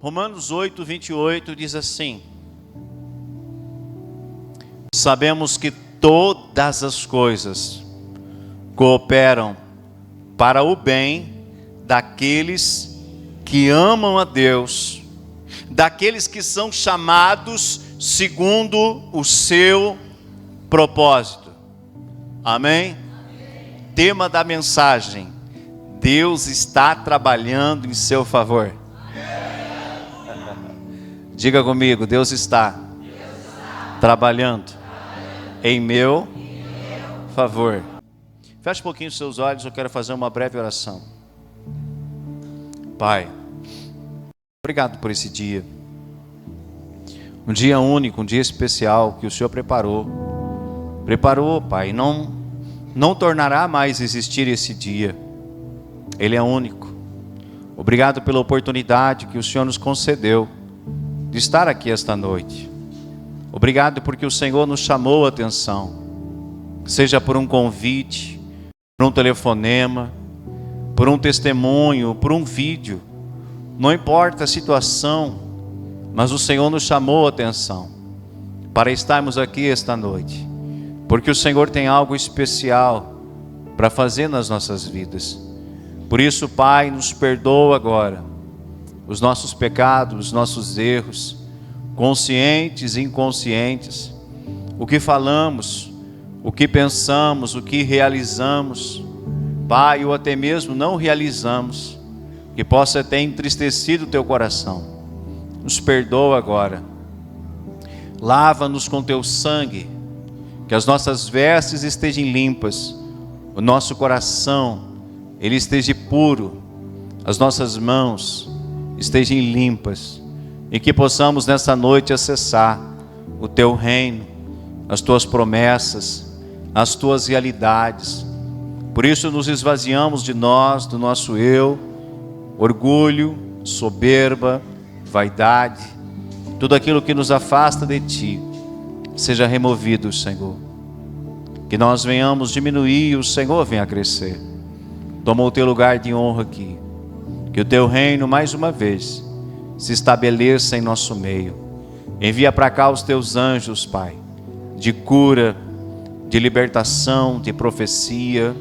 Romanos 8, 28 diz assim: sabemos que todas as coisas cooperam para o bem daqueles que amam a Deus, daqueles que são chamados segundo o seu propósito. Amém? Tema da mensagem: Deus está trabalhando em seu favor. Diga comigo: Deus está trabalhando em meu favor. Feche um pouquinho os seus olhos, eu quero fazer uma breve oração. Pai, obrigado por esse dia. Um dia único, um dia especial que o Senhor preparou. Pai, não tornará mais existir esse dia. Ele é único. Obrigado pela oportunidade que o Senhor nos concedeu de estar aqui esta noite. Obrigado porque o Senhor nos chamou a atenção, seja por um convite, por um telefonema, por um testemunho, por um vídeo, não importa a situação, mas o Senhor nos chamou a atenção para estarmos aqui esta noite, porque o Senhor tem algo especial para fazer nas nossas vidas. Por isso, Pai, nos perdoa agora os nossos pecados, os nossos erros, conscientes e inconscientes, o que falamos, o que pensamos, o que realizamos, Pai, ou até mesmo não realizamos, que possa ter entristecido o teu coração. Nos perdoa agora, lava-nos com teu sangue, que as nossas vestes estejam limpas, o nosso coração, ele esteja puro, as nossas mãos estejam limpas, e que possamos nessa noite acessar o teu reino, as tuas promessas, as tuas realidades. Por isso nos esvaziamos de nós, do nosso eu, orgulho, soberba, vaidade, tudo aquilo que nos afasta de ti, seja removido, Senhor. Que nós venhamos diminuir e o Senhor venha crescer. Toma o teu lugar de honra aqui. Que o teu reino, mais uma vez, se estabeleça em nosso meio. Envia para cá os teus anjos, Pai, de cura, de libertação, de profecia,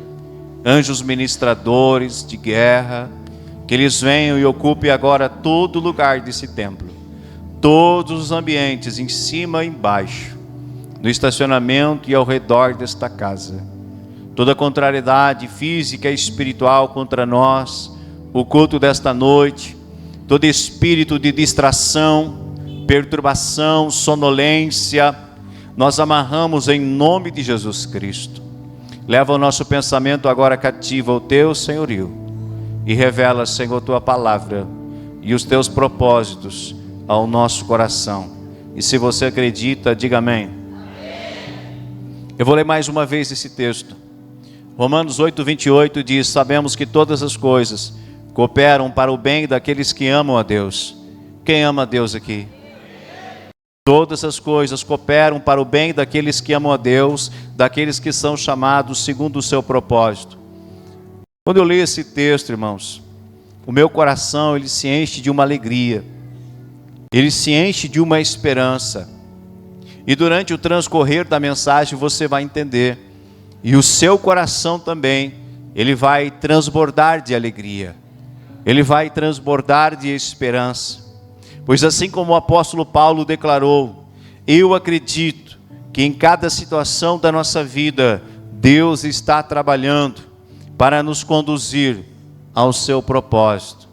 anjos ministradores de guerra, que eles venham e ocupem agora todo lugar desse templo, todos os ambientes, em cima e embaixo, no estacionamento e ao redor desta casa. Toda contrariedade física e espiritual contra nós, o culto desta noite, todo espírito de distração, perturbação, sonolência, nós amarramos em nome de Jesus Cristo. Leva o nosso pensamento agora cativo ao teu senhorio e revela, Senhor, tua palavra e os teus propósitos ao nosso coração. E se você acredita, diga amém. Eu vou ler mais uma vez esse texto. Romanos 8, 28 diz: sabemos que todas as coisas cooperam para o bem daqueles que amam a Deus. Quem ama a Deus aqui? Todas as coisas cooperam para o bem daqueles que amam a Deus, daqueles que são chamados segundo o seu propósito. Quando eu leio esse texto, irmãos, o meu coração ele se enche de uma alegria, ele se enche de uma esperança. E durante o transcorrer da mensagem você vai entender, e o seu coração também, ele vai transbordar de alegria, ele vai transbordar de esperança. Pois assim como o apóstolo Paulo declarou, eu acredito que em cada situação da nossa vida, Deus está trabalhando para nos conduzir ao seu propósito.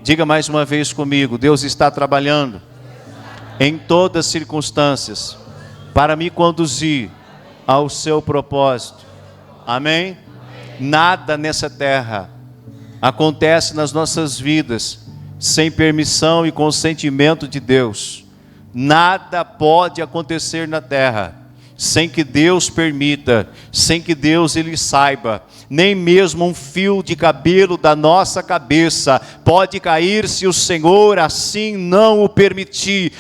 Diga mais uma vez comigo: Deus está trabalhando em todas as circunstâncias para me conduzir ao seu propósito. Amém? Nada nessa terra acontece nas nossas vidas sem permissão e consentimento de Deus. Nada pode acontecer na terra sem que Deus permita, sem que Deus ele saiba. Nem mesmo um fio de cabelo da nossa cabeça pode cair se o Senhor assim não o permitir.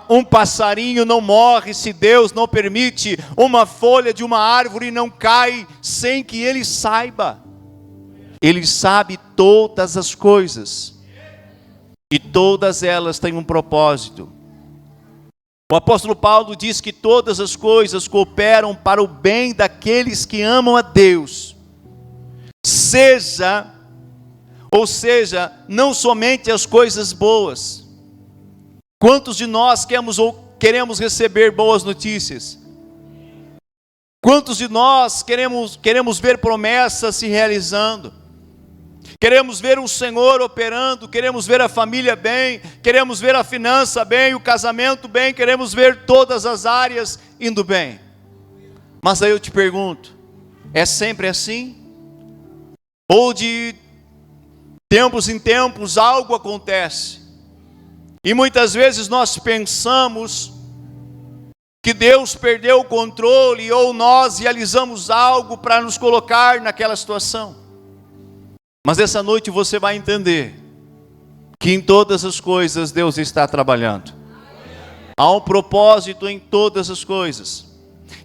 Um passarinho não morre se Deus não permite. Uma folha de uma árvore não cai sem que ele saiba. Ele sabe todas as coisas. E todas elas têm um propósito. O apóstolo Paulo diz que todas as coisas cooperam para o bem daqueles que amam a Deus. Ou seja, não somente as coisas boas. Quantos de nós queremos receber boas notícias? Quantos de nós queremos ver promessas se realizando? Queremos ver o Senhor operando, queremos ver a família bem, queremos ver a finança bem, o casamento bem, queremos ver todas as áreas indo bem. Mas aí eu te pergunto, é sempre assim? Ou de tempos em tempos algo acontece? E muitas vezes nós pensamos que Deus perdeu o controle ou nós realizamos algo para nos colocar naquela situação. Mas essa noite você vai entender que em todas as coisas Deus está trabalhando. Há um propósito em todas as coisas.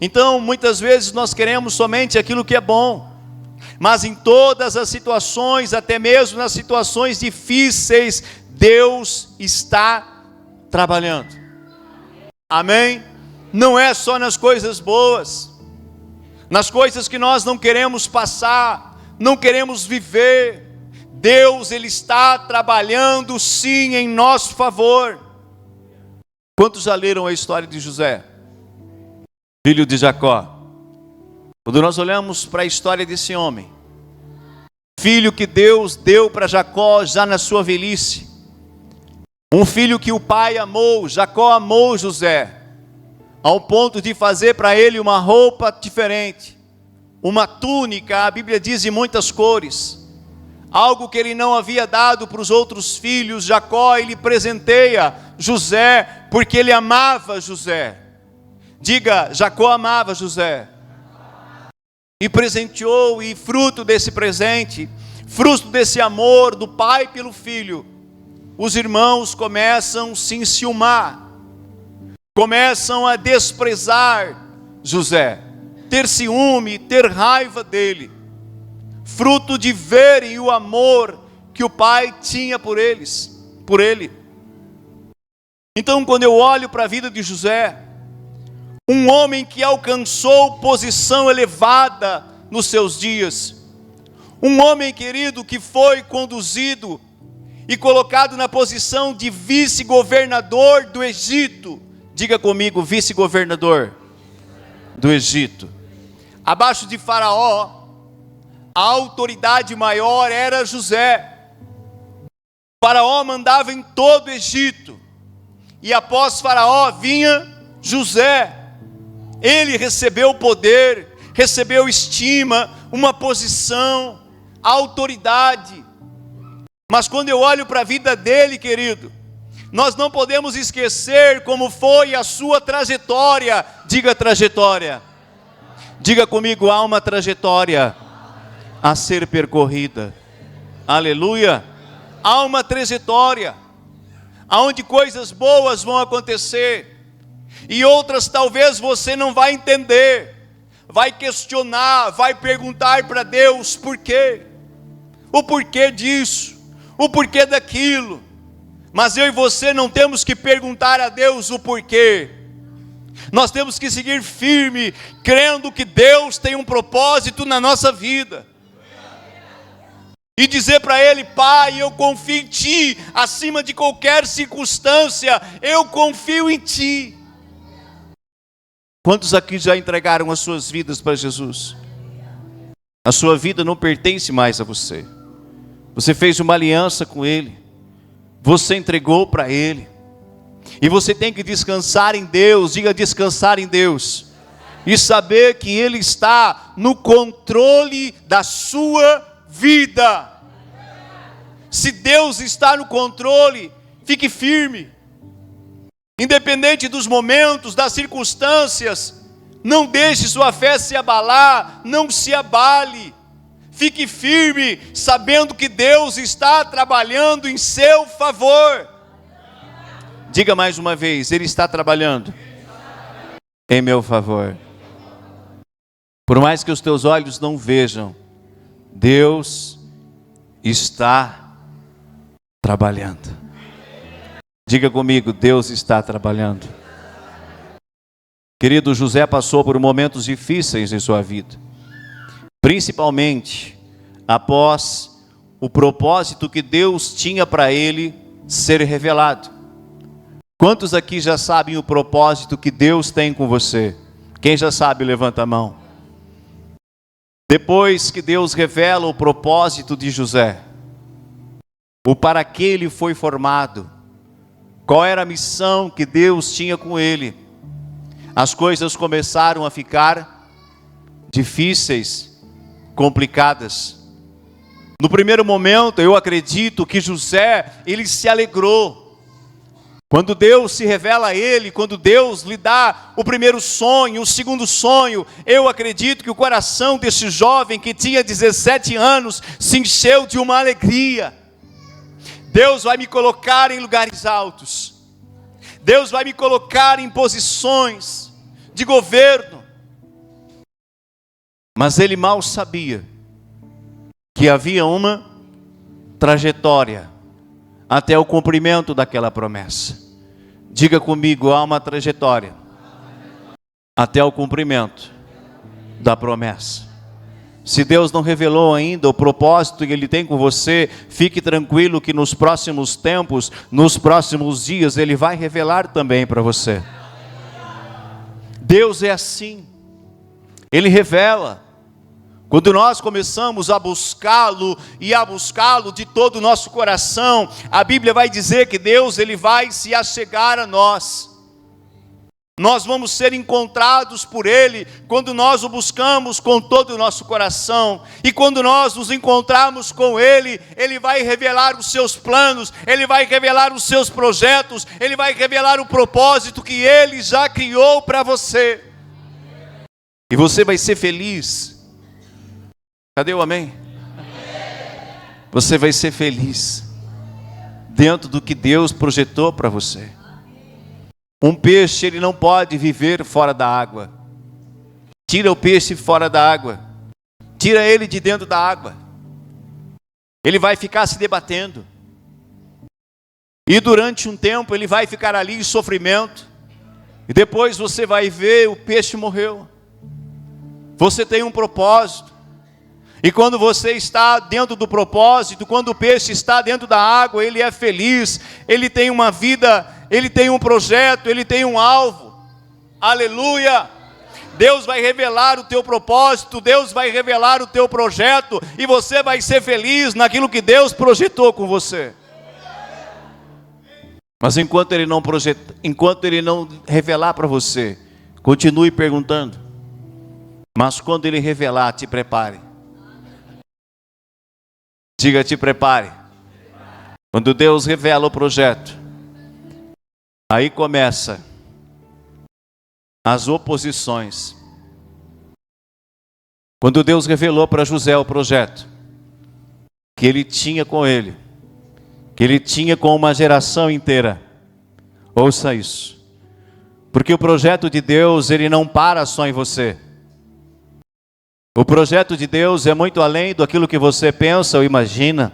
Então, muitas vezes nós queremos somente aquilo que é bom. Mas em todas as situações, até mesmo nas situações difíceis, Deus está trabalhando. Amém? Não é só nas coisas boas. Nas coisas que nós não queremos passar, não queremos viver, Deus, Ele está trabalhando sim em nosso favor. Quantos já leram a história de José, filho de Jacó? Quando nós olhamos para a história desse homem, filho que Deus deu para Jacó já na sua velhice, um filho que o pai amou, Jacó amou José, ao ponto de fazer para ele uma roupa diferente, uma túnica, a Bíblia diz, de muitas cores, algo que ele não havia dado para os outros filhos. Jacó, ele presenteia José, porque ele amava José. Diga, Jacó amava José. E presenteou, e fruto desse presente, fruto desse amor do pai pelo filho, os irmãos começam a se enciumar, começam a desprezar José, ter ciúme, ter raiva dele, fruto de verem o amor que o pai tinha por ele. Então, quando eu olho para a vida de José, um homem que alcançou posição elevada nos seus dias, um homem, querido, que foi conduzido e colocado na posição de vice-governador do Egito. Diga comigo, vice-governador do Egito. Abaixo de Faraó, a autoridade maior era José. Faraó mandava em todo o Egito, e após Faraó vinha José. Ele recebeu poder, recebeu estima, uma posição, autoridade. Mas quando eu olho para a vida dele, querido, nós não podemos esquecer como foi a sua trajetória. Diga trajetória. Diga comigo, há uma trajetória a ser percorrida. Aleluia. Há uma trajetória aonde coisas boas vão acontecer e outras talvez você não vai entender, vai questionar, vai perguntar para Deus por quê, o porquê disso, o porquê daquilo. Mas eu e você não temos que perguntar a Deus o porquê. Nós temos que seguir firme, crendo que Deus tem um propósito na nossa vida. E dizer para Ele, Pai, eu confio em Ti, acima de qualquer circunstância, eu confio em Ti. Quantos aqui já entregaram as suas vidas para Jesus? A sua vida não pertence mais a você. Você fez uma aliança com Ele, você entregou para Ele. E você tem que descansar em Deus. Diga, descansar em Deus. E saber que Ele está no controle da sua vida. Se Deus está no controle, fique firme. Independente dos momentos, das circunstâncias, não deixe sua fé se abalar, não se abale. Fique firme, sabendo que Deus está trabalhando em seu favor. Diga mais uma vez, Ele está trabalhando em meu favor. Por mais que os teus olhos não vejam, Deus está trabalhando. Diga comigo, Deus está trabalhando. Querido, José passou por momentos difíceis em sua vida, principalmente após o propósito que Deus tinha para ele ser revelado. Quantos aqui já sabem o propósito que Deus tem com você? Quem já sabe, levanta a mão. Depois que Deus revela o propósito de José, o para que ele foi formado, qual era a missão que Deus tinha com ele, as coisas começaram a ficar difíceis, complicadas. No primeiro momento, eu acredito que José, ele se alegrou. Quando Deus se revela a ele, quando Deus lhe dá o primeiro sonho, o segundo sonho, eu acredito que o coração desse jovem que tinha 17 anos se encheu de uma alegria. Deus vai me colocar em lugares altos. Deus vai me colocar em posições de governo. Mas ele mal sabia que havia uma trajetória até o cumprimento daquela promessa. Diga comigo, há uma trajetória até o cumprimento da promessa. Se Deus não revelou ainda o propósito que Ele tem com você, fique tranquilo que nos próximos tempos, nos próximos dias, Ele vai revelar também para você. Deus é assim, Ele revela. Quando nós começamos a buscá-lo e a buscá-lo de todo o nosso coração, a Bíblia vai dizer que Deus, Ele vai se achegar a nós. Nós vamos ser encontrados por Ele quando nós o buscamos com todo o nosso coração. E quando nós nos encontrarmos com Ele, Ele vai revelar os seus planos, Ele vai revelar os seus projetos, Ele vai revelar o propósito que Ele já criou para você. E você vai ser feliz. Cadê o amém? Você vai ser feliz dentro do que Deus projetou para você. Um peixe, ele não pode viver fora da água. Tira o peixe fora da água. Tira ele de dentro da água. Ele vai ficar se debatendo. E durante um tempo ele vai ficar ali em sofrimento. E depois você vai ver, o peixe morreu. Você tem um propósito. E quando você está dentro do propósito, quando o peixe está dentro da água, ele é feliz, ele tem uma vida, ele tem um projeto, ele tem um alvo. Aleluia! Deus vai revelar o teu propósito, Deus vai revelar o teu projeto, e você vai ser feliz naquilo que Deus projetou com você. Mas enquanto Ele não revelar para você, continue perguntando. Mas quando Ele revelar, te prepare. Diga, te prepare. Quando Deus revela o projeto, aí começa as oposições. Quando Deus revelou para José o projeto que Ele tinha com ele, que Ele tinha com uma geração inteira, ouça isso, porque o projeto de Deus, ele não para só em você. O projeto de Deus é muito além daquilo que você pensa ou imagina.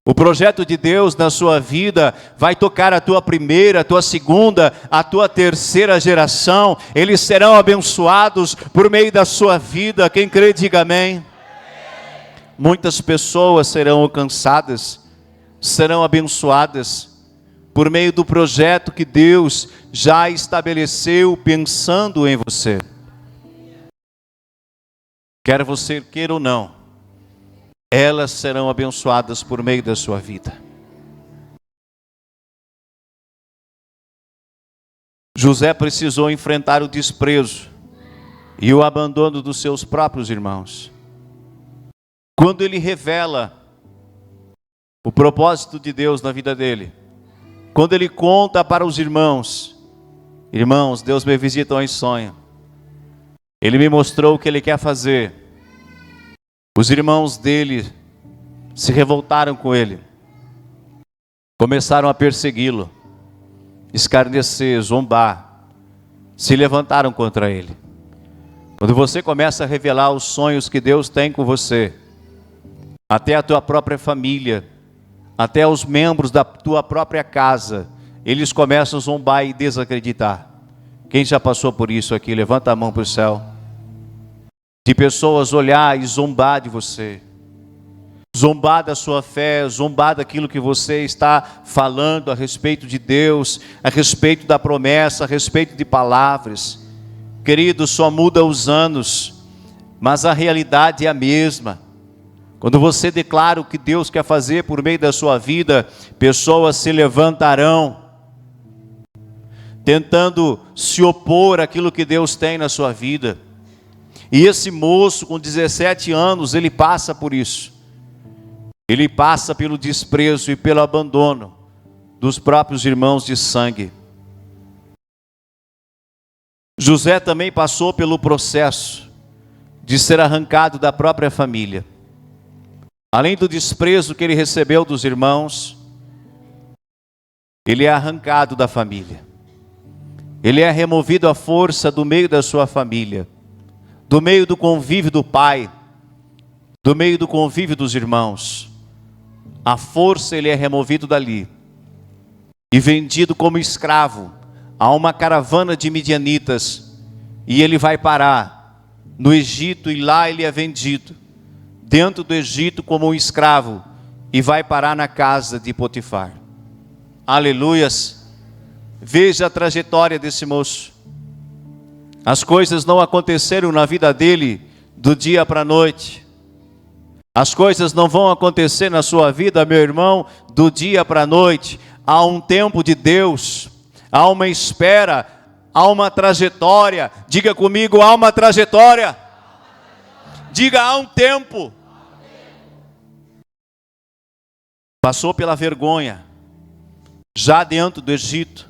O projeto de Deus na sua vida vai tocar a tua primeira, a tua segunda, a tua terceira geração. Eles serão abençoados por meio da sua vida. Quem crê, diga amém. Muitas pessoas serão alcançadas, serão abençoadas por meio do projeto que Deus já estabeleceu pensando em você. Quer você queira ou não, elas serão abençoadas por meio da sua vida. José precisou enfrentar o desprezo e o abandono dos seus próprios irmãos. Quando ele revela o propósito de Deus na vida dele, quando ele conta para os irmãos, irmãos, Deus me visitou em sonho. Ele me mostrou o que Ele quer fazer. Os irmãos dele se revoltaram com ele. Começaram a persegui-lo, escarnecer, zombar. Se levantaram contra ele. Quando você começa a revelar os sonhos que Deus tem com você, até a tua própria família, até os membros da tua própria casa, eles começam a zombar e desacreditar. Quem já passou por isso aqui? Levanta a mão para o céu. De pessoas olhar e zombar de você, zombar da sua fé, zombar daquilo que você está falando a respeito de Deus, a respeito da promessa, a respeito de palavras. Querido, só muda os anos, mas a realidade é a mesma. Quando você declara o que Deus quer fazer por meio da sua vida, pessoas se levantarão, tentando se opor àquilo que Deus tem na sua vida. E esse moço com 17 anos, ele passa por isso. Ele passa pelo desprezo e pelo abandono dos próprios irmãos de sangue. José também passou pelo processo de ser arrancado da própria família. Além do desprezo que ele recebeu dos irmãos, ele é arrancado da família. Ele é removido à força do meio da sua família, do meio do convívio do pai, do meio do convívio dos irmãos. À força ele é removido dali e vendido como escravo a uma caravana de midianitas, e ele vai parar no Egito, e lá ele é vendido dentro do Egito como um escravo, e vai parar na casa de Potifar. Aleluias! Veja a trajetória desse moço. As coisas não aconteceram na vida dele do dia para a noite. As coisas não vão acontecer na sua vida, meu irmão, do dia para a noite. Há um tempo de Deus, há uma espera, há uma trajetória. Diga comigo, há uma trajetória. Diga, há um tempo. Passou pela vergonha, já dentro do Egito,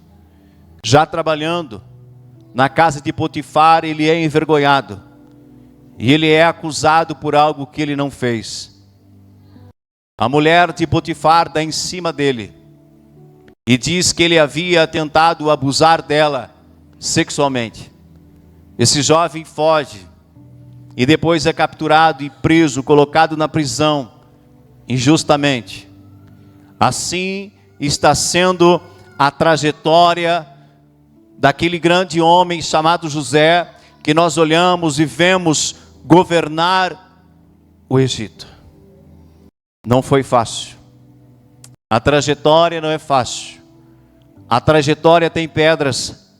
já trabalhando na casa de Potifar, ele é envergonhado. E ele é acusado por algo que ele não fez. A mulher de Potifar dá em cima dele e diz que ele havia tentado abusar dela sexualmente. Esse jovem foge e depois é capturado e preso, colocado na prisão injustamente. Assim está sendo a trajetória daquele grande homem chamado José, que nós olhamos e vemos governar o Egito. Não foi fácil. A trajetória não é fácil. A trajetória tem pedras.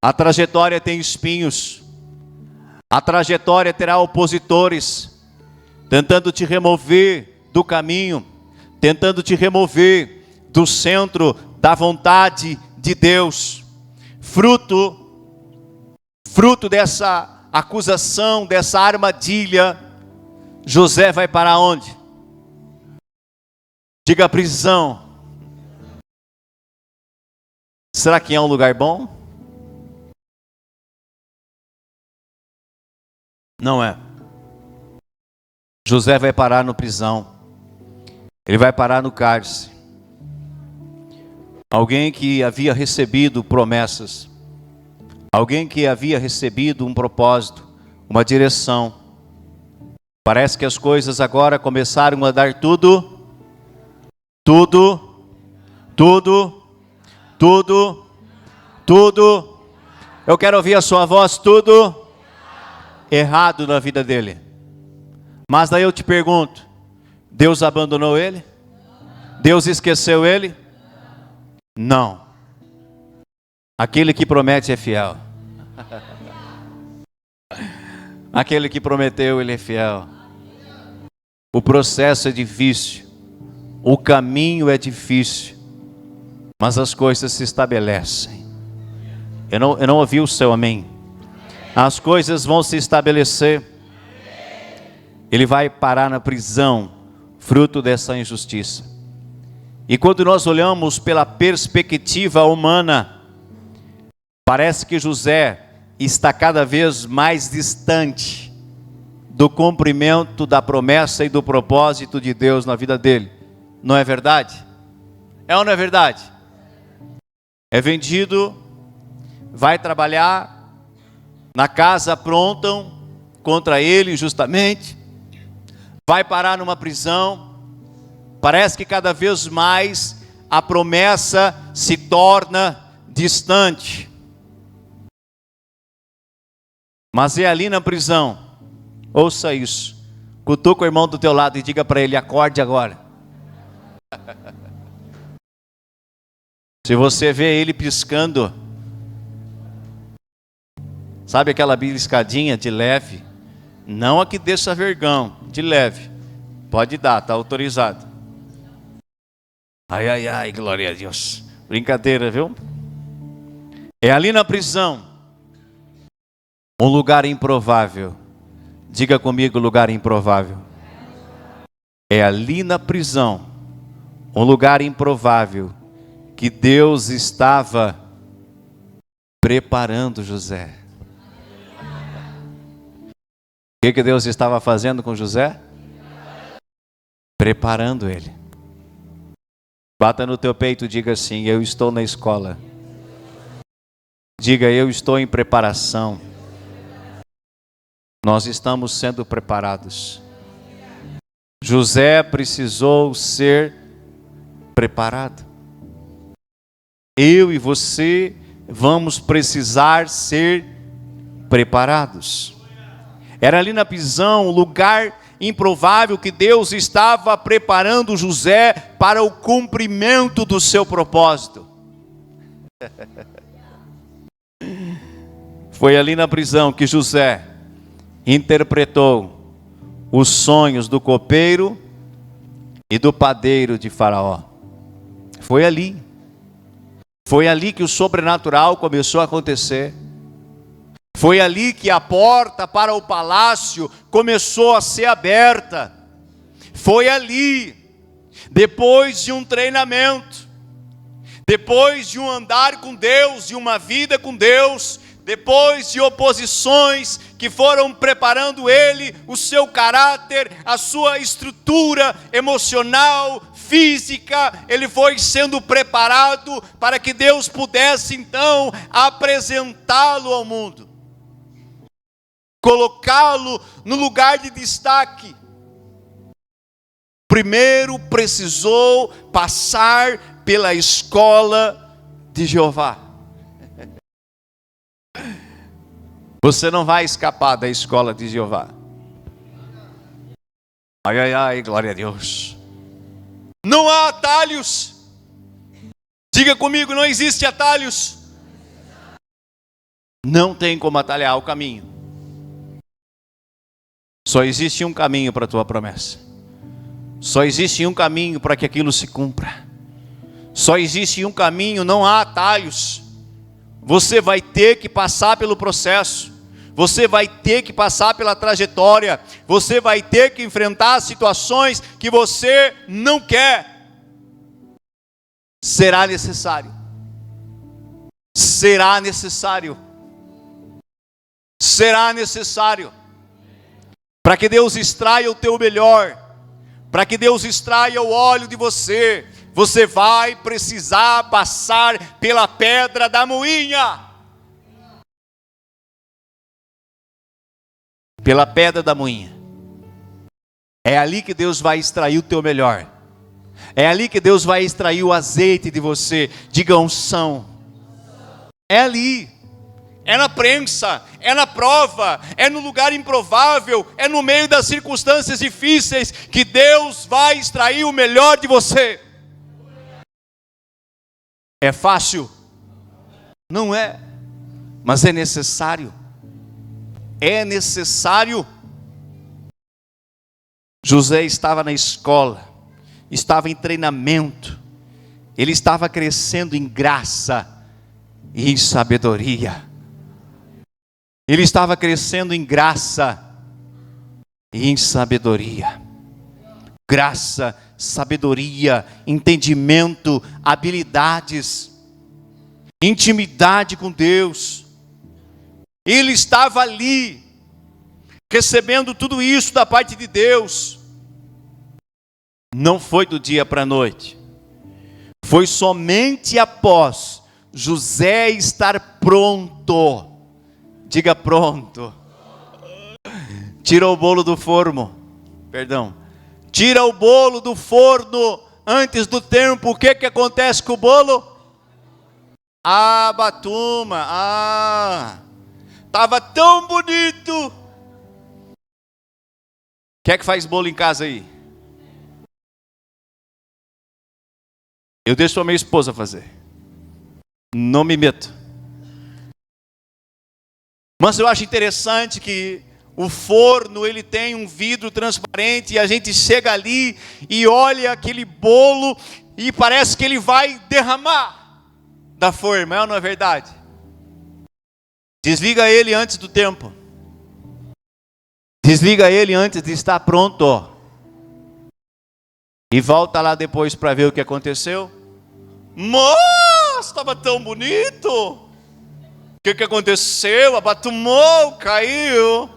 A trajetória tem espinhos. A trajetória terá opositores tentando te remover do caminho, tentando te remover do centro da vontade de Deus. Fruto dessa acusação, dessa armadilha, José vai para onde? Diga, prisão. Será que é um lugar bom? Não é. José vai parar no prisão. Ele vai parar no cárcere. Alguém que havia recebido promessas. Alguém que havia recebido um propósito, uma direção. Parece que as coisas agora começaram a dar tudo. Eu quero ouvir a sua voz, tudo errado na vida dele. Mas daí eu te pergunto, Deus abandonou ele? Deus esqueceu ele? Não. Aquele que promete é fiel. Aquele que prometeu, ele é fiel. O processo é difícil. O caminho é difícil. Mas as coisas se estabelecem. Eu não ouvi o seu amém. As coisas vão se estabelecer. Ele vai parar na prisão, fruto dessa injustiça. E quando nós olhamos pela perspectiva humana, parece que José está cada vez mais distante do cumprimento da promessa e do propósito de Deus na vida dele. Não é verdade? É ou não é verdade? É vendido, vai trabalhar, na casa aprontam contra ele injustamente, vai parar numa prisão. Parece que cada vez mais a promessa se torna distante. Mas é ali na prisão, ouça isso, cutuca o irmão do teu lado e diga para ele: acorde agora. Se você vê ele piscando, sabe aquela beliscadinha de leve, não a que deixa vergão, de leve, pode dar, está autorizado. Ai, ai, ai, glória a Deus, brincadeira, viu? É ali na prisão, um lugar improvável. Diga comigo: lugar improvável. É ali na prisão, um lugar improvável, que Deus estava preparando José. O que Deus estava fazendo com José? Preparando ele. Bata no teu peito e diga assim: eu estou na escola. Diga: eu estou em preparação. Nós estamos sendo preparados. José precisou ser preparado. Eu e você vamos precisar ser preparados. Era ali na prisão, um lugar improvável, que Deus estava preparando José para o cumprimento do seu propósito. Foi ali na prisão que José interpretou os sonhos do copeiro e do padeiro de Faraó. Foi ali. Foi ali que o sobrenatural começou a acontecer. Foi ali que a porta para o palácio começou a ser aberta. Foi ali, depois de um treinamento, depois de um andar com Deus, de uma vida com Deus, depois de oposições que foram preparando ele, o seu caráter, a sua estrutura emocional, física, ele foi sendo preparado para que Deus pudesse então apresentá-lo ao mundo, colocá-lo no lugar de destaque. Primeiro precisou passar pela escola de Jeová. Você não vai escapar da escola de Jeová. Ai, ai, ai, glória a Deus. Não há atalhos. Diga comigo: não existe atalhos. Não tem como atalhar o caminho. Só existe um caminho para a tua promessa. Só existe um caminho para que aquilo se cumpra. Só existe um caminho, não há atalhos. Você vai ter que passar pelo processo. Você vai ter que passar pela trajetória. Você vai ter que enfrentar situações que você não quer. Será necessário. Será necessário. Será necessário. Para que Deus extraia o teu melhor. Para que Deus extraia o óleo de você. Você vai precisar passar pela pedra da moinha. Pela pedra da moinha. É ali que Deus vai extrair o teu melhor. É ali que Deus vai extrair o azeite de você. Diga: unção. É ali. É na prensa, é na prova, é no lugar improvável, é no meio das circunstâncias difíceis que Deus vai extrair o melhor de você. É fácil? Não é, mas é necessário. É necessário. José estava na escola, estava em treinamento, ele estava crescendo em graça e em sabedoria. Ele estava crescendo em graça e em sabedoria. Graça, sabedoria, entendimento, habilidades, intimidade com Deus. Ele estava ali, recebendo tudo isso da parte de Deus. Não foi do dia para a noite. Foi somente após José estar pronto. Diga: pronto. Tira o bolo do forno. Perdão. Tira o bolo do forno antes do tempo, o que acontece com o bolo? Batuma. Estava tão bonito. Quem é que faz bolo em casa aí? Eu deixo a minha esposa fazer. Não me meto. Mas eu acho interessante que o forno, ele tem um vidro transparente e a gente chega ali e olha aquele bolo e parece que ele vai derramar da forma, é ou não é verdade? Desliga ele antes do tempo. Desliga ele antes de estar pronto. E volta lá depois para ver o que aconteceu. Nossa, estava tão bonito. O que aconteceu? Abatumou, caiu.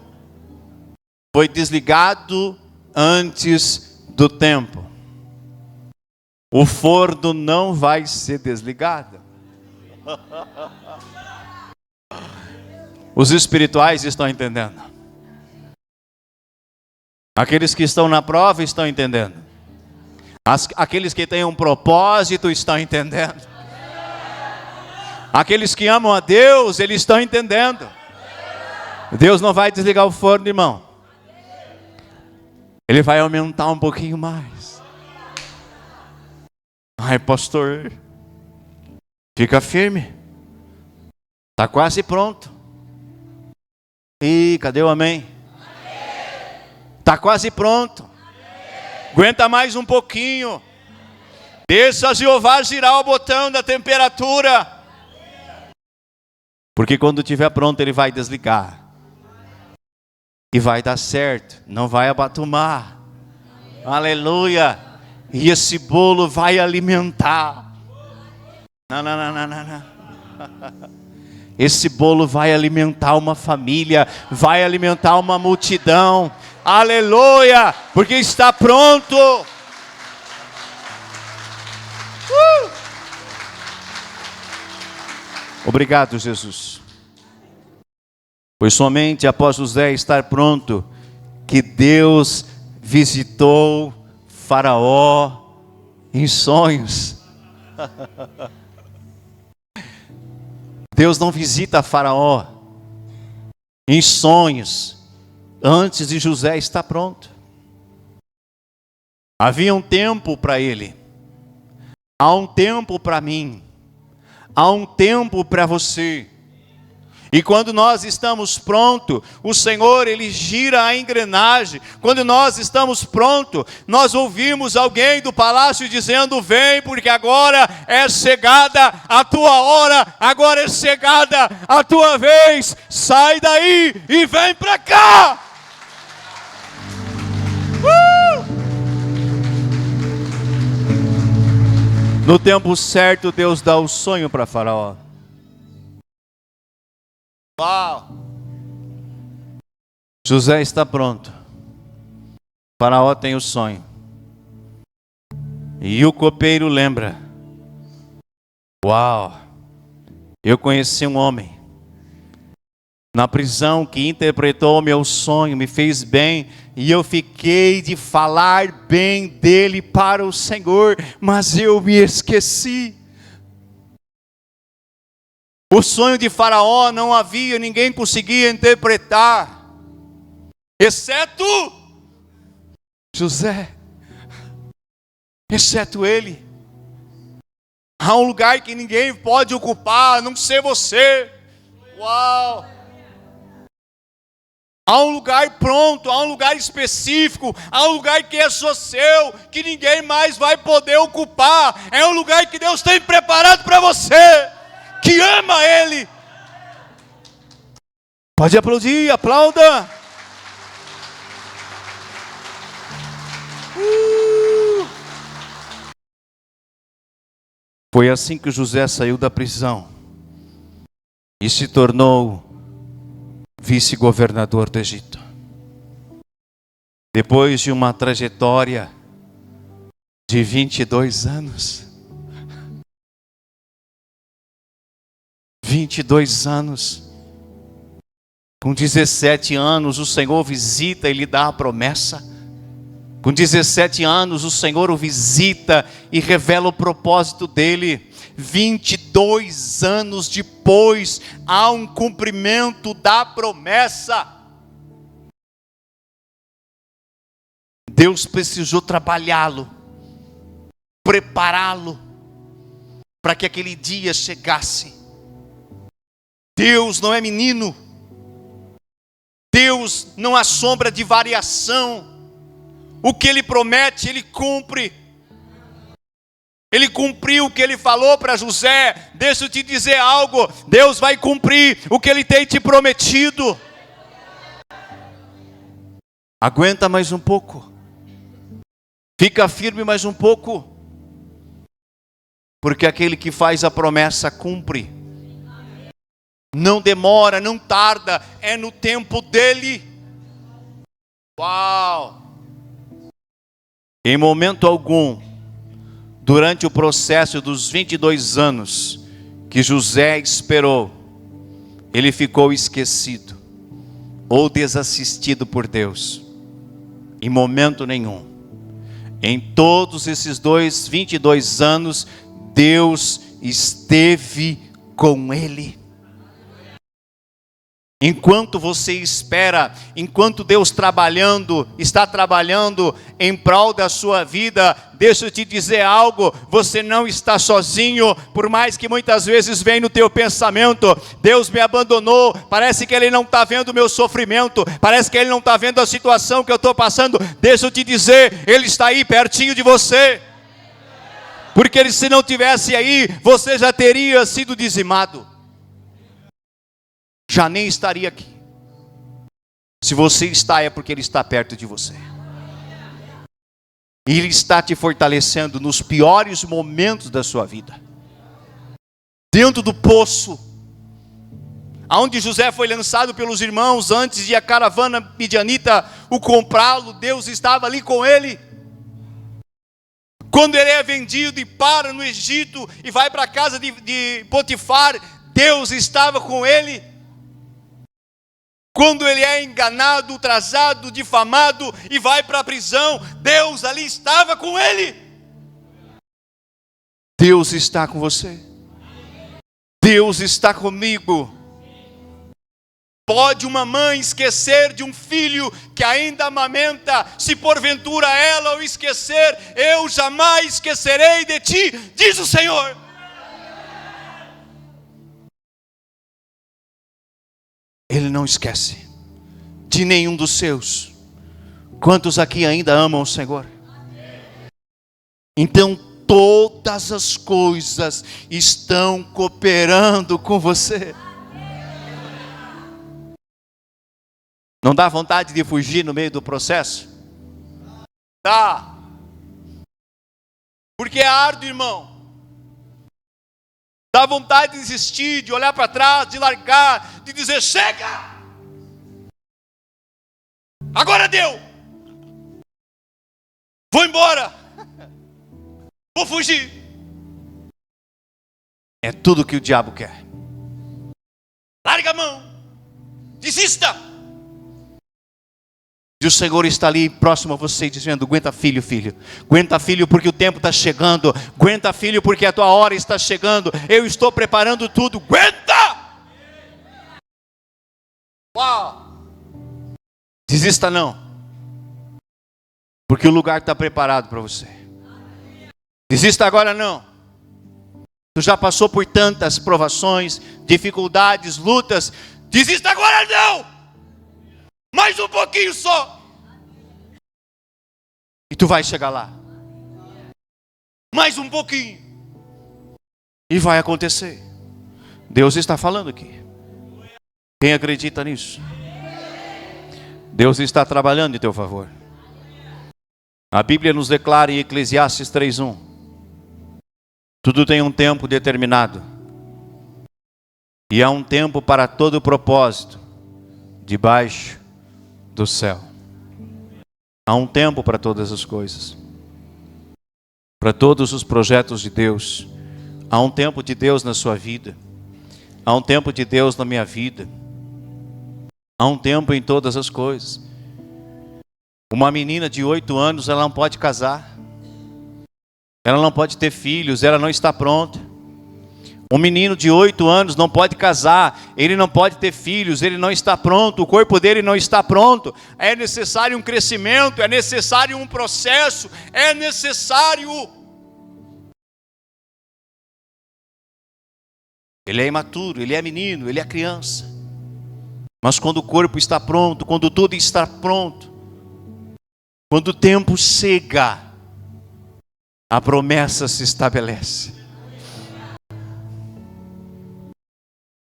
Foi desligado antes do tempo. O forno não vai ser desligado. Os espirituais estão entendendo. Aqueles que estão na prova estão entendendo. Aqueles que têm um propósito estão entendendo. Aqueles que amam a Deus, eles estão entendendo. Deus não vai desligar o forno, irmão. Ele vai aumentar um pouquinho mais. Ai, pastor, fica firme. Está quase pronto. Ih, cadê o amém? Está quase pronto. Aguenta mais um pouquinho. Deixa Jeová girar o botão da temperatura. Porque quando estiver pronto, ele vai desligar. E vai dar certo. Não vai abatumar. Aleluia. E esse bolo vai alimentar. Não. Esse bolo vai alimentar uma família. Vai alimentar uma multidão. Aleluia. Porque está pronto. Obrigado, Jesus. Foi somente após José estar pronto que Deus visitou Faraó em sonhos. Deus não visita Faraó em sonhos antes de José estar pronto. Havia um tempo para ele. Há um tempo para mim. Há um tempo para você. E quando nós estamos prontos, o Senhor, Ele gira a engrenagem. Quando nós estamos prontos, nós ouvimos alguém do palácio dizendo: vem, porque agora é chegada a tua hora, agora é chegada a tua vez. Sai daí e vem para cá. No tempo certo, Deus dá o sonho para Faraó. Uau! José está pronto. Faraó tem o sonho. E o copeiro lembra: uau! Eu conheci um homem na prisão que interpretou o meu sonho, me fez bem, e eu fiquei de falar bem dele para o Senhor, mas eu me esqueci. O sonho de Faraó não havia, ninguém conseguia interpretar, exceto José, exceto ele. Há um lugar que ninguém pode ocupar, a não ser você. Uau! Há um lugar pronto, há um lugar específico, há um lugar que é só seu, que ninguém mais vai poder ocupar. É um lugar que Deus tem preparado para você, que ama Ele. Pode aplaudir, aplauda. Foi assim que José saiu da prisão e se tornou vice-governador do Egito. Depois de uma trajetória de 22 anos. 22 anos. Com 17 anos, o Senhor visita e lhe dá a promessa. Com 17 anos, o Senhor o visita e revela o propósito dele. 22 anos depois, há um cumprimento da promessa. Deus precisou trabalhá-lo, prepará-lo, para que aquele dia chegasse. Deus não é menino. Deus não há sombra de variação. O que Ele promete, Ele cumpre. Ele cumpriu o que Ele falou para José. Deixa eu te dizer algo. Deus vai cumprir o que Ele tem te prometido. Aguenta mais um pouco. Fica firme mais um pouco. Porque aquele que faz a promessa cumpre. Não demora, não tarda. É no tempo dele. Uau! Em momento algum, durante o processo dos 22 anos que José esperou, ele ficou esquecido ou desassistido por Deus. Em momento nenhum. Em todos esses 22 anos, Deus esteve com ele. Enquanto você espera, enquanto Deus está trabalhando em prol da sua vida, deixa eu te dizer algo, você não está sozinho, por mais que muitas vezes venha no teu pensamento, Deus me abandonou, parece que Ele não está vendo o meu sofrimento, parece que Ele não está vendo a situação que eu estou passando, deixa eu te dizer, Ele está aí pertinho de você, porque Ele, se não tivesse aí, você já teria sido dizimado. Já nem estaria aqui. Se você está, é porque Ele está perto de você. E Ele está te fortalecendo nos piores momentos da sua vida. Dentro do poço, aonde José foi lançado pelos irmãos, antes de a caravana midianita o comprá-lo, Deus estava ali com ele. Quando ele é vendido e para no Egito, e vai para a casa de Potifar, Deus estava com ele. Quando ele é enganado, ultrajado, difamado e vai para a prisão, Deus ali estava com ele. Deus está com você. Deus está comigo. Pode uma mãe esquecer de um filho que ainda amamenta? Se porventura ela o esquecer, eu jamais esquecerei de ti, diz o Senhor. Ele não esquece de nenhum dos seus. Quantos aqui ainda amam o Senhor? Então todas as coisas estão cooperando com você. Não dá vontade de fugir no meio do processo? Dá. Porque é árduo, irmão. Dá vontade de desistir, de olhar para trás, de largar, de dizer, chega! Agora deu! Vou embora! Vou fugir! É tudo que o diabo quer. Larga a mão! Desista! E o Senhor está ali próximo a você dizendo, aguenta filho, filho. Aguenta filho porque o tempo está chegando. Aguenta filho porque a tua hora está chegando. Eu estou preparando tudo. Aguenta! Uau! Desista não. Porque o lugar está preparado para você. Desista agora não. Tu já passou por tantas provações, dificuldades, lutas. Desista agora não. Mais um pouquinho só. E tu vai chegar lá. Mais um pouquinho. E vai acontecer. Deus está falando aqui. Quem acredita nisso? Deus está trabalhando em teu favor. A Bíblia nos declara em Eclesiastes 3:1. Tudo tem um tempo determinado. E há um tempo para todo propósito debaixo do céu. Há um tempo para todas as coisas. Para todos os projetos de Deus. Há um tempo de Deus na sua vida. Há um tempo de Deus na minha vida. Há um tempo em todas as coisas. Uma menina de 8 anos, ela não pode casar. Ela não pode ter filhos, ela não está pronta. Um menino de 8 anos não pode casar, ele não pode ter filhos, ele não está pronto, o corpo dele não está pronto. É necessário um crescimento, é necessário um processo, é necessário. Ele é imaturo, ele é menino, ele é criança. Mas quando o corpo está pronto, quando tudo está pronto, quando o tempo chega, a promessa se estabelece.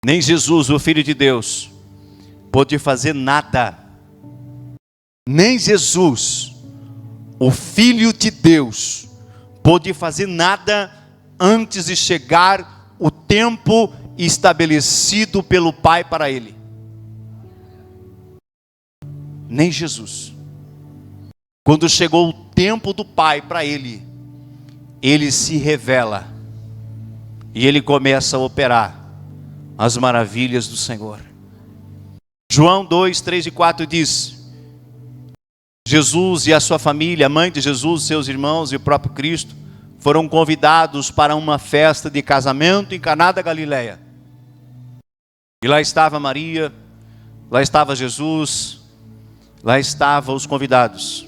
Nem Jesus, o Filho de Deus, pôde fazer nada. Nem Jesus, o Filho de Deus, pôde fazer nada antes de chegar o tempo estabelecido pelo Pai para ele. Nem Jesus. Quando chegou o tempo do Pai para ele, ele se revela e ele começa a operar as maravilhas do Senhor. João 2, 3 e 4 diz: Jesus e a sua família, a mãe de Jesus, seus irmãos e o próprio Cristo, foram convidados para uma festa de casamento em Caná da Galileia. E lá estava Maria, lá estava Jesus, lá estavam os convidados.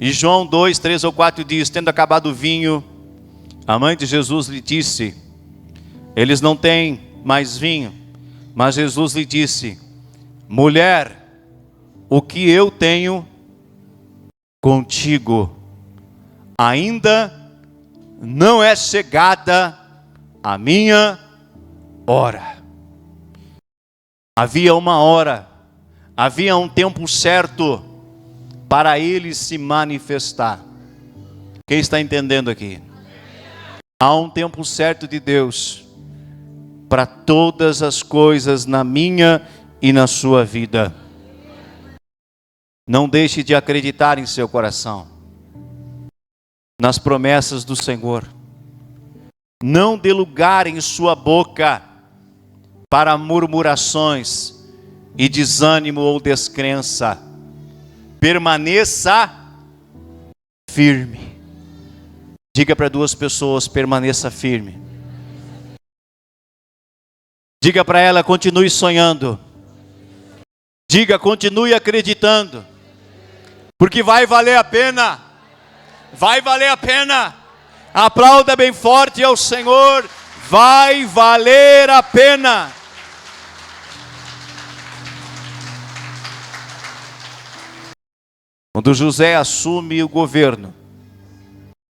E João 2, 3 ou 4 diz: tendo acabado o vinho, a mãe de Jesus lhe disse: eles não têm mais vinho. Mas Jesus lhe disse: mulher, o que eu tenho contigo ainda não é chegada a minha hora. Havia uma hora, havia um tempo certo para ele se manifestar. Quem está entendendo aqui? Há um tempo certo de Deus para todas as coisas na minha e na sua vida. Não deixe de acreditar em seu coração, nas promessas do Senhor. Não dê lugar em sua boca para murmurações e desânimo ou descrença. Permaneça firme. Diga para 2 pessoas: permaneça firme. Diga para ela: continue sonhando. Diga: continue acreditando. Porque vai valer a pena. Vai valer a pena. Aplauda bem forte ao Senhor. Vai valer a pena. Quando José assume o governo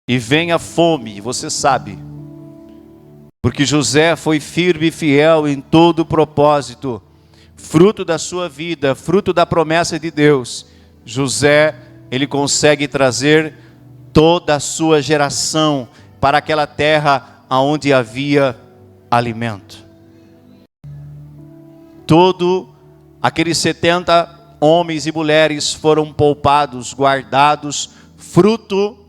e vem a fome, você sabe, porque José foi firme e fiel em todo o propósito, fruto da sua vida, fruto da promessa de Deus. José, ele consegue trazer toda a sua geração para aquela terra onde havia alimento. Todo aqueles 70 homens e mulheres foram poupados, guardados, fruto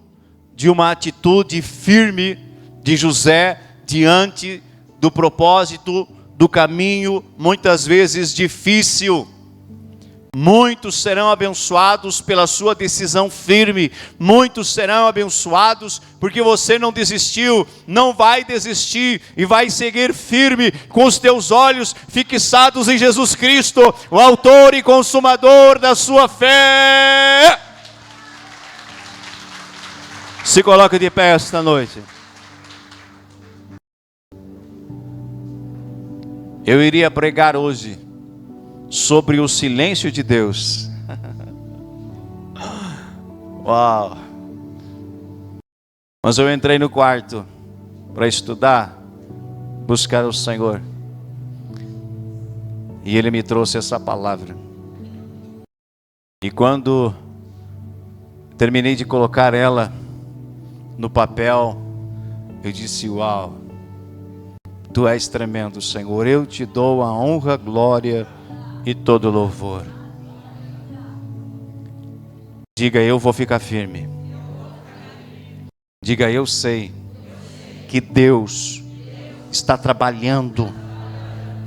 de uma atitude firme de José diante do propósito, do caminho, muitas vezes difícil. Muitos serão abençoados pela sua decisão firme. Muitos serão abençoados porque você não desistiu, não vai desistir e vai seguir firme com os teus olhos fixados em Jesus Cristo, o autor e consumador da sua fé. Se coloque de pé esta noite. Eu iria pregar hoje sobre o silêncio de Deus. Uau! Mas eu entrei no quarto para estudar, buscar o Senhor. E Ele me trouxe essa palavra. E quando terminei de colocar ela no papel, eu disse: uau! Tu és tremendo, Senhor. Eu te dou a honra, glória e todo louvor. Diga: eu vou ficar firme. Diga: eu sei que Deus está trabalhando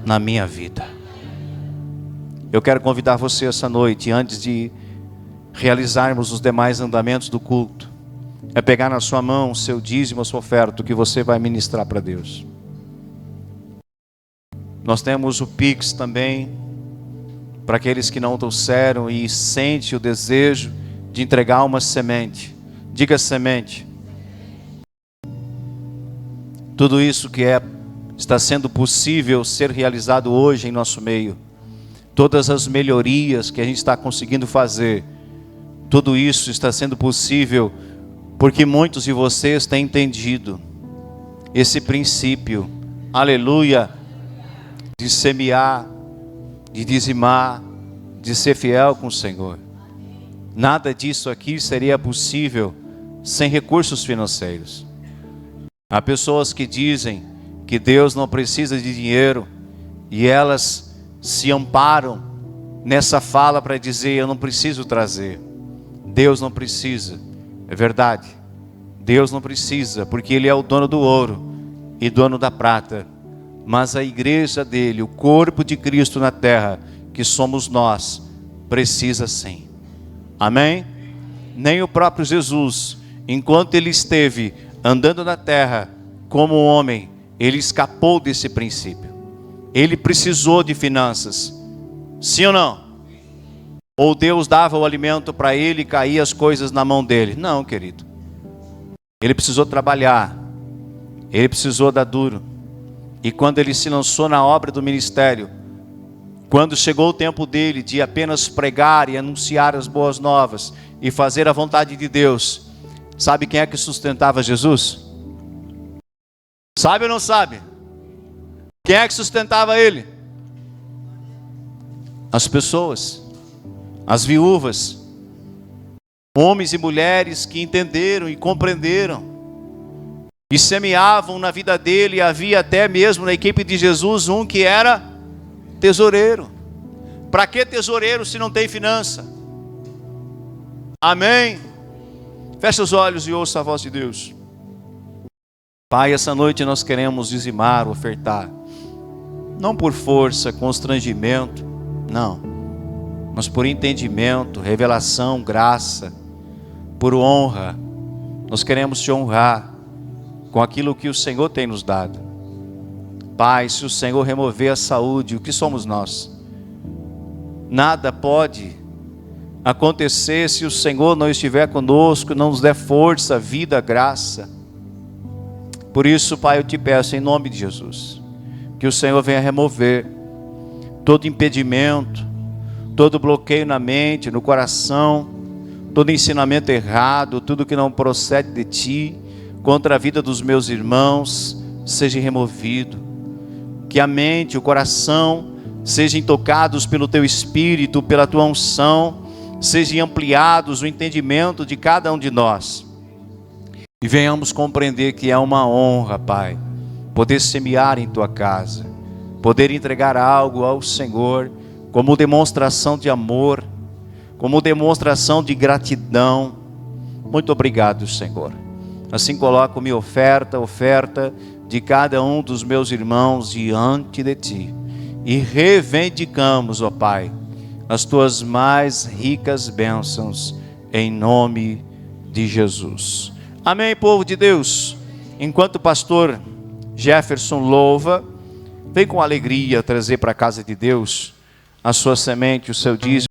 na minha vida. Eu quero convidar você essa noite, antes de realizarmos os demais andamentos do culto, é pegar na sua mão o seu dízimo, a sua oferta, o que você vai ministrar para Deus. Nós temos o Pix também, para aqueles que não trouxeram e sente o desejo de entregar uma semente. Diga semente. Tudo isso que está sendo possível ser realizado hoje em nosso meio, todas as melhorias que a gente está conseguindo fazer, tudo isso está sendo possível porque muitos de vocês têm entendido esse princípio, aleluia, de semear, de dizimar, de ser fiel com o Senhor. Nada disso aqui seria possível sem recursos financeiros. Há pessoas que dizem que Deus não precisa de dinheiro e elas se amparam nessa fala para dizer: eu não preciso trazer. Deus não precisa. É verdade. Deus não precisa, porque Ele é o dono do ouro e dono da prata. Mas a igreja dele, o corpo de Cristo na terra, que somos nós, precisa sim. Amém? Nem o próprio Jesus, enquanto Ele esteve andando na terra como homem, Ele escapou desse princípio. Ele precisou de finanças. Sim ou não? Ou Deus dava o alimento para Ele e caía as coisas na mão dele? Não, querido. Ele precisou trabalhar. Ele precisou dar duro. E quando Ele se lançou na obra do ministério, quando chegou o tempo dele de apenas pregar e anunciar as boas novas e fazer a vontade de Deus, sabe quem é que sustentava Jesus? Sabe ou não sabe? Quem é que sustentava Ele? As pessoas, as viúvas, homens e mulheres que entenderam e compreenderam e semeavam na vida dele. Havia até mesmo na equipe de Jesus um que era tesoureiro. Para que tesoureiro se não tem finança? Amém? Feche os olhos e ouça a voz de Deus. Pai, essa noite nós queremos dizimar, ofertar, não por força, constrangimento, não, mas por entendimento, revelação, graça, por honra. Nós queremos te honrar com aquilo que o Senhor tem nos dado. Pai, se o Senhor remover a saúde, o que somos nós? Nada pode acontecer se o Senhor não estiver conosco, não nos der força, vida, graça. Por isso, Pai, eu te peço em nome de Jesus, que o Senhor venha remover todo impedimento, todo bloqueio na mente, no coração, todo ensinamento errado, tudo que não procede de Ti, contra a vida dos meus irmãos, seja removido. Que a mente, o coração, sejam tocados pelo Teu Espírito, pela Tua unção, sejam ampliados o entendimento de cada um de nós. E venhamos compreender que é uma honra, Pai, poder semear em Tua casa, poder entregar algo ao Senhor, como demonstração de amor, como demonstração de gratidão. Muito obrigado, Senhor. Assim coloco minha oferta de cada um dos meus irmãos diante de Ti. E reivindicamos, ó Pai, as Tuas mais ricas bênçãos, em nome de Jesus. Amém, povo de Deus. Enquanto o pastor Jefferson louva, vem com alegria trazer para a casa de Deus a sua semente, o seu dízimo.